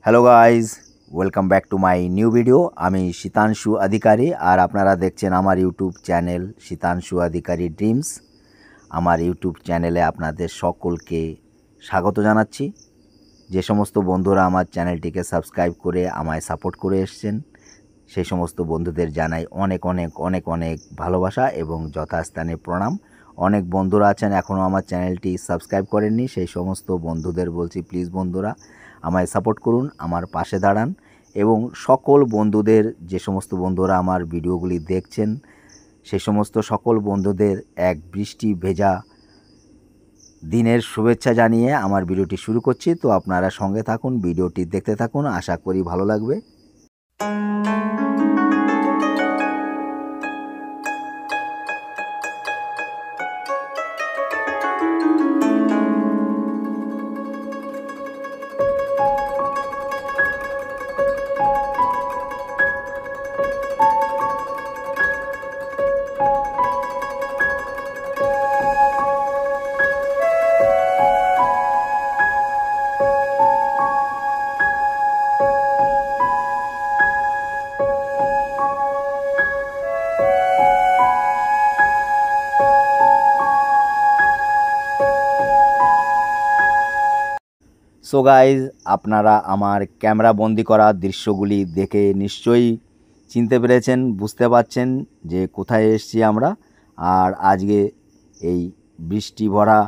Hello guys, welcome back to my new video. আমি শীতাংশু অধিকারী আর আপনারা দেখছেন আমার ইউটিউব চ্যানেল শীতাংশু অধিকারী ড্রিমস। আমার ইউটিউব চ্যানেলে আপনাদের সকলকে স্বাগত জানাচ্ছি। যে সমস্ত বন্ধুরা আমার চ্যানেলটিকে সাবস্ক্রাইব করে আমায় সাপোর্ট করে এসছেন সেই সমস্ত বন্ধুদের জানাই অনেক অনেক অনেক অনেক ভালোবাসা এবং যথাস্থানে প্রণাম। অনেক বন্ধুরা আছেন এখনও আমার চ্যানেলটি সাবস্ক্রাইব করেননি, সেই সমস্ত বন্ধুদের বলছি প্লিজ বন্ধুরা আমায় সাপোর্ট করুন, আমার পাশে দাঁড়ান এবং সকল বন্ধুদের, যে সমস্ত বন্ধুরা আমার ভিডিওগুলি দেখছেন সেই সমস্ত সকল বন্ধুদের এক বৃষ্টি ভেজা দিনের শুভেচ্ছা জানিয়ে আমার ভিডিওটি শুরু করছি। তো আপনারা সঙ্গে থাকুন, ভিডিওটি দেখতে থাকুন, আশা করি ভালো লাগবে। সো গাইজ, আপনারা আমার ক্যামেরা বন্দি করা দৃশ্যগুলি দেখে নিশ্চয়ই চিনতে পেরেছেন, বুঝতে পারছেন যে কোথায় এসেছি আমরা। আর আজকে এই বৃষ্টি ভরা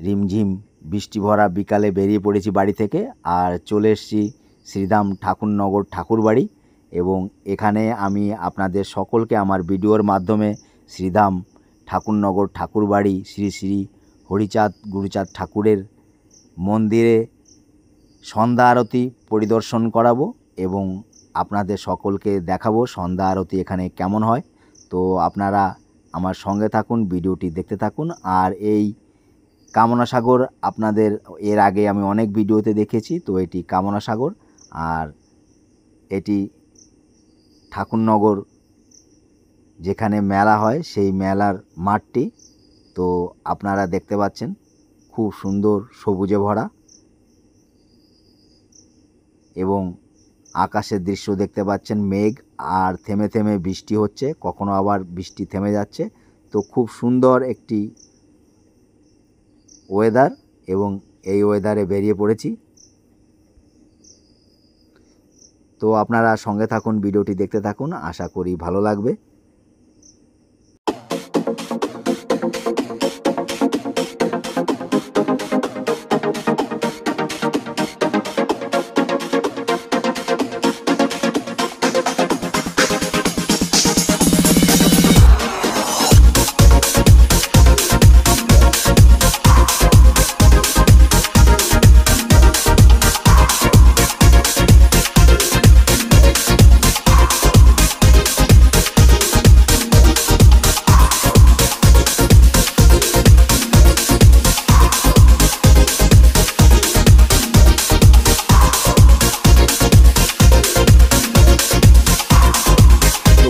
রিমঝিম বৃষ্টি ভরা বিকালে বেরিয়ে পড়েছি বাড়ি থেকে আর চলে এসেছি শ্রীধাম ঠাকুরনগর ঠাকুরবাড়ি। এবং এখানে আমি আপনাদের সকলকে আমার ভিডিওর মাধ্যমে শ্রীধাম ঠাকুরনগর ঠাকুরবাড়ি শ্রী শ্রী হরিচাঁদ গুরুচাঁদ ঠাকুরের মন্দিরে সন্ধ্যা আরতি পরিদর্শন করাবো এবং আপনাদের সকলকে দেখাবো সন্ধ্যা আরতি এখানে কেমন হয়। তো আপনারা আমার সঙ্গে থাকুন, ভিডিওটি দেখতে থাকুন। আর এই কামনা সাগর আপনাদের এর আগে আমি অনেক ভিডিওতে দেখেছি, তো এটি কামনা সাগর আর এটি ঠাকুরনগর যেখানে মেলা হয় সেই মেলার মাঠটি। তো আপনারা দেখতে পাচ্ছেন খুব সুন্দর সবুজে ভরা এবং আকাশের দৃশ্য দেখতে পাচ্ছেন, মেঘ আর থেমে থেমে বৃষ্টি হচ্ছে, কখনো আবার বৃষ্টি থেমে যাচ্ছে। তো খুব সুন্দর একটি ওয়েদার এবং এই ওয়েদারে বেরিয়ে পড়েছি। তো আপনারা সঙ্গে থাকুন, ভিডিওটি দেখতে থাকুন, আশা করি ভালো লাগবে।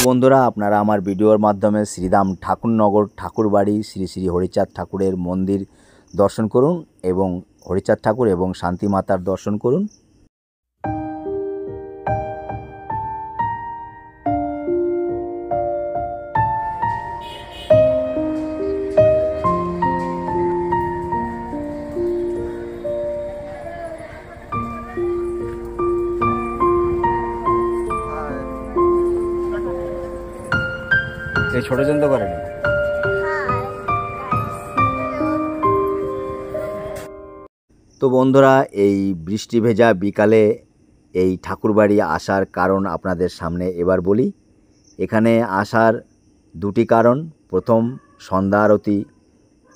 বন্ধুরা, আপনারা আমার ভিডিওর মাধ্যমে শ্রীধাম ঠাকুরনগর ঠাকুরবাড়ি শ্রী শ্রী হরিচাঁদ ঠাকুরের মন্দির দর্শন করুন এবং হরিচাঁদ ঠাকুর এবং শান্তি মাতার দর্শন করুন। ছোট জন তো করেনি। তো বন্ধুরা, এই বৃষ্টি ভেজা বিকালে এই ঠাকুরবাড়ি আসার কারণ আপনাদের সামনে এবার বলি। এখানে আসার দুটি কারণ। প্রথম, সন্ধ্যা আরতি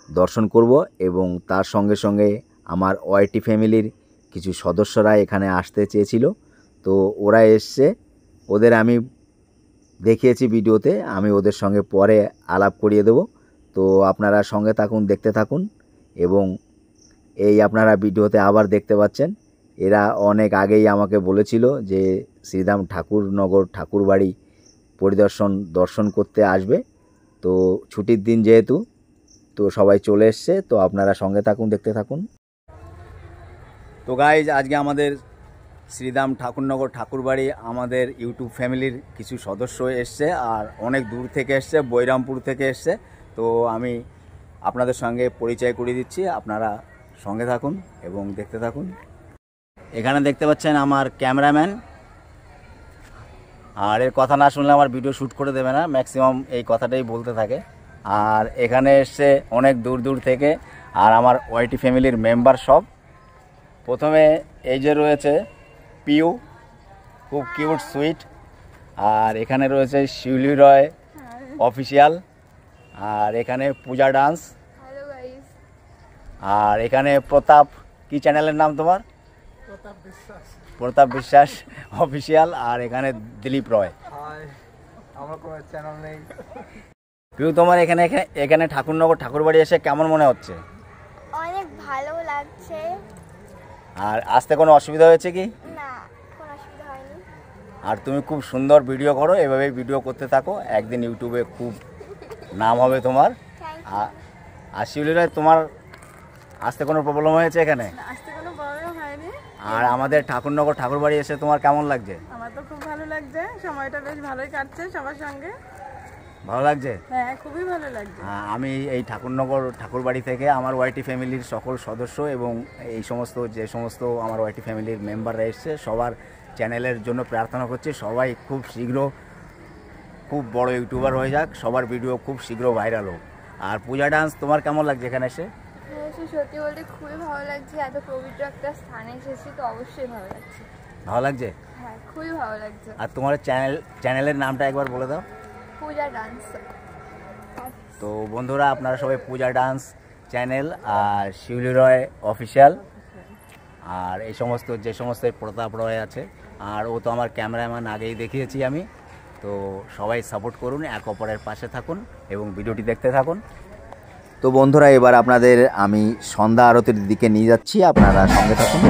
দর্শন করব এবং তার সঙ্গে সঙ্গে আমার ওয়াইটি ফ্যামিলির কিছু সদস্যরা এখানে আসতে চেয়েছিল, তো ওরা এসছে, ওদের আমি দেখিয়েছি ভিডিওতে, আমি ওদের সঙ্গে পরে আলাপ করিয়ে দেব। তো আপনারা সঙ্গে থাকুন, দেখতে থাকুন এবং এই আপনারা ভিডিওতে আবার দেখতে পাচ্ছেন এরা অনেক আগেই আমাকে বলেছিল যে শ্রীধাম ঠাকুরনগর ঠাকুরবাড়ি দর্শন করতে আসবে। তো ছুটির দিন যেহেতু, তো সবাই চলে এসছে, তো আপনারা সঙ্গে থাকুন, দেখতে থাকুন। তো গাইজ, আজকে আমাদের শ্রীদাম ঠাকুরনগর ঠাকুরবাড়ি আমাদের ইউটিউব ফ্যামিলির কিছু সদস্য এসছে, আর অনেক দূর থেকে এসছে, বৈরামপুর থেকে এসছে। তো আমি আপনাদের সঙ্গে পরিচয় করিয়ে দিচ্ছি, আপনারা সঙ্গে থাকুন এবং দেখতে থাকুন। এখানে দেখতে পাচ্ছেন আমার ক্যামেরাম্যান, আর এর কথা না শুনলে আমার ভিডিও শ্যুট করে দেবে না, ম্যাক্সিমাম এই কথাটাই বলতে থাকে। আর এখানে এসছে অনেক দূর দূর থেকে, আর আমার ওয়াইটি ফ্যামিলির মেম্বার সব। প্রথমে এই যে রয়েছে পিউ, খুব কিউট সুইট, আর এখানে রয়েছে শিউলি রয় অফিসিয়াল, আর এখানে পূজা ডান্স, আর এখানে প্রতাপ, কি চ্যানেলের নাম তোমার? প্রতাপ বিশ্বাস অফিসিয়াল, আর এখানে দিলীপ রয়। আমার কোনো চ্যানেল নেই। পিউ, তোমার এখানে এখানে ঠাকুরনগর ঠাকুরবাড়ি এসে কেমন মনে হচ্ছে? অনেক ভালো লাগছে। আর আসতে কোনো অসুবিধা হয়েছে কি? না, কোনো অসুবিধা হয়নি। আর তুমি খুব সুন্দর ভিডিও করো, এভাবেই ভিডিও করতে থাকো, একদিন ইউটিউবে খুব নাম হবে তোমার। আর শিউলি রায়, তোমার আসতে কোনো প্রবলেম হয়েছে এখানে? আসতে কোনো প্রবলেম হয়নি। আর আমাদের ঠাকুরনগর ঠাকুরবাড়ি এসে তোমার কেমন লাগছে? আমার তো খুব ভালো লাগছে, সময়টা বেশ ভালোই কাটছে সবার সঙ্গে। ভালো লাগছে? হ্যাঁ, খুবই ভালো লাগছে। আমি এই ঠাকুরনগর ঠাকুরবাড়ি থেকে আমার ওয়াইটি ফ্যামিলির সকল সদস্য এবং এই সমস্ত যে সমস্ত আমার ওয়াইটি ফ্যামিলির মেম্বাররা এসছে সবার চ্যানেলের জন্য প্রার্থনা করছি, সবাই খুব শীঘ্র খুব বড় ইউটিউবার হয়ে যাক, সবার ভিডিও খুব শীঘ্র ভাইরাল হোক। আর পূজা ডান্স, তোমার কেমন লাগছে এখানে এসে? সত্যি বলতে খুবই ভালো লাগছে, এত পবিত্র একটা স্থানে এসেছি তো অবশ্যই ভালো লাগছে। ভালো লাগছে? হ্যাঁ, খুবই ভালো লাগছে। আর তোমার চ্যানেলের নামটা একবার বলে দাও। পূজা ডান্স। তো বন্ধুরা, আপনারা সবাই পূজা ডান্স চ্যানেল আর শিউলি রয় অফিসিয়াল, আর এই সমস্ত যে সমস্ত প্রতাপ রয় আছে, আর ও তো আমার ক্যামেরাম্যান, আগেই দেখিয়েছি আমি। তো সবাই সাপোর্ট করুন, এক অপরের পাশে থাকুন এবং ভিডিওটি দেখতে থাকুন। তো বন্ধুরা, এবার আপনাদের আমি সন্ধ্যা আরতির দিকে নিয়ে যাচ্ছি, আপনারা সঙ্গে থাকুন।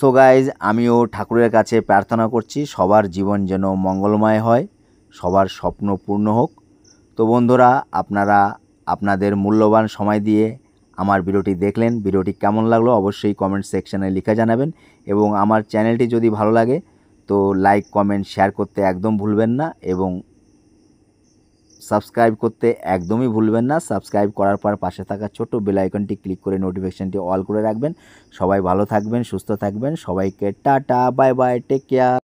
সো গাইজ আমিও ঠাকুরের কাছে প্রার্থনা করছি সবার জীবন যেন মঙ্গলময় হয়, সবার স্বপ্ন পূর্ণ হোক। তো বন্ধুরা, আপনারা আপনাদের মূল্যবান সময় দিয়ে আমার ভিডিওটি দেখলেন। ভিডিওটি কেমন লাগলো অবশ্যই কমেন্ট সেকশানে লিখে জানাবেন, এবং আমার চ্যানেলটি যদি ভালো লাগে তো লাইক কমেন্ট শেয়ার করতে একদম ভুলবেন না, এবং সাবস্ক্রাইব করতে একদমই ভুলবেন না। সাবস্ক্রাইব করার পর পাশে থাকা ছোট্ট বেল আইকনটি ক্লিক করে নোটিফিকেশানটি অল করে রাখবেন। সবাই ভালো থাকবেন, সুস্থ থাকবেন। সবাইকে tata, bye bye, take care.